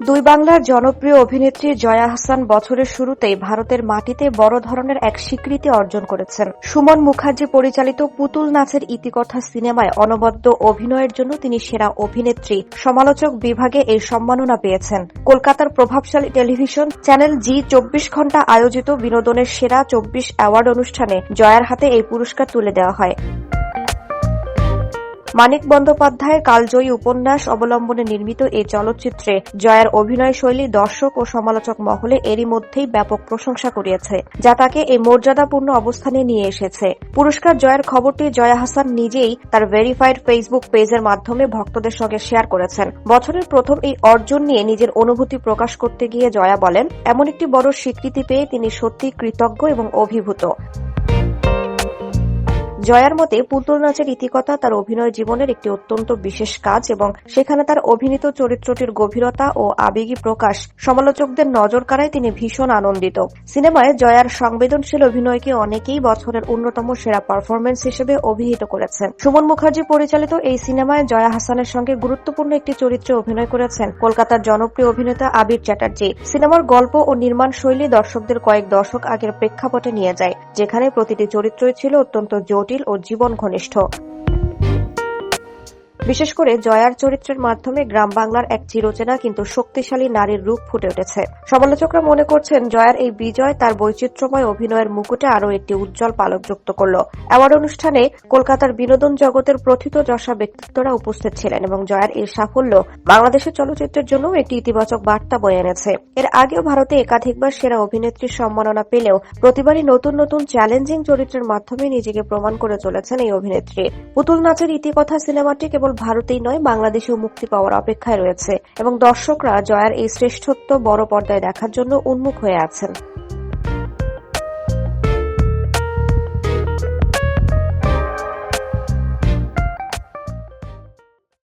দুই বাংলার জনপ্রিয় অভিনেত্রী জয়া আহসান বছরের শুরুতেই ভারতের মাটিতে বড় ধরনের এক স্বীকৃতি অর্জন করেছেন। সুমন মুখার্জি পরিচালিত পুতুল নাচের ইতিকথা সিনেমায় অনবদ্য অভিনয়ের জন্য তিনি সেরা অভিনেত্রী সমালোচক বিভাগে এই সম্মাননা পেয়েছেন। কলকাতার প্রভাবশালী টেলিভিশন চ্যানেল জি 24 ঘণ্টা আয়োজিত বিনোদনের সেরা 24 অ্যাওয়ার্ড অনুষ্ঠানে জয়ার হাতে এই পুরস্কার তুলে দেওয়া হয়। মানিক বন্দ্যোপাধ্যায়ের কালজয়ী উপন্যাস অবলম্বনে নির্মিত এই চলচ্চিত্রে জয়ার অভিনয় শৈলী দর্শক ও সমালোচক মহলে এরই মধ্যেই ব্যাপক প্রশংসা কুড়িয়েছে, যা তাকে এই মর্যাদাপূর্ণ অবস্থানে নিয়ে এসেছে। পুরস্কার জয়ের খবরটি জয়া আহসান নিজেই তার ভেরিফাইড ফেসবুক পেজের মাধ্যমে ভক্তদের সঙ্গে শেয়ার করেছেন। বছরের প্রথম এই অর্জন নিয়ে নিজের অনুভূতি প্রকাশ করতে গিয়ে জয়া বলেন, এমন একটি বড় স্বীকৃতি পেয়ে তিনি সত্যিই কৃতজ্ঞ এবং অভিভূত। জয়ার মতে পুতুল নাচের ইতিকথা তার অভিনয় জীবনের একটি অত্যন্ত বিশেষ কাজ এবং সেখানে তার অভিনীত চরিত্রটির গভীরতা ও আবেগী প্রকাশ সমালোচকদের নজর কাড়ায় তিনি ভীষণ আনন্দিত। সিনেমায় জয়ার সংবেদনশীল অভিনয়কে অনেকেই বছরের অন্যতম সেরা পারফরম্যান্স হিসেবে অভিহিত করেছেন। সুমন মুখার্জি পরিচালিত এই সিনেমায় জয়া আহসানের সঙ্গে গুরুত্বপূর্ণ একটি চরিত্রে অভিনয় করেছেন কলকাতার জনপ্রিয় অভিনেতা আবির চ্যাটার্জি। সিনেমার গল্প ও নির্মাণ শৈলী দর্শকদের কয়েক দশক আগের প্রেক্ষাপটে নিয়ে যায়, যেখানে প্রতিটি চরিত্রই ছিল অত্যন্ত জটিল ও জীবন ঘনিষ্ঠ। বিশেষ করে জয়ার চরিত্রের মাধ্যমে গ্রাম বাংলার এক চিরচেনা কিন্তু শক্তিশালী নারীর রূপ ফুটে উঠেছে। সমালোচকরা মনে করছেন জয়ার এই বিজয় তার বৈচিত্র্যময় অভিনয়ের মুকুটে আরও একটি উজ্জ্বল পালক যুক্ত করল। অ্যাওয়ার্ড অনুষ্ঠানে কলকাতার বিনোদন জগতের প্রথিতযশা ব্যক্তিত্বরা উপস্থিত ছিলেন এবং জয়ার এই সাফল্য বাংলাদেশের চলচ্চিত্রের জন্য একটি ইতিবাচক বার্তা বয়ে এনেছে। এর আগেও ভারতে একাধিকবার সেরা অভিনেত্রীর সম্মাননা পেলেও প্রতিবারই নতুন নতুন চ্যালেঞ্জিং চরিত্রের মাধ্যমে নিজেকে প্রমাণ করে চলেছেন এই অভিনেত্রী। পুতুল নাচের ইতিকথা সিনেমাটি কেবল ভারতেই নয়, বাংলাদেশেও মুক্তি পাওয়ার অপেক্ষায় রয়েছে এবং দর্শকরা জয়ার এই শ্রেষ্ঠত্ব বড় পর্দায় দেখার জন্য উন্মুখ হয়ে আছেন।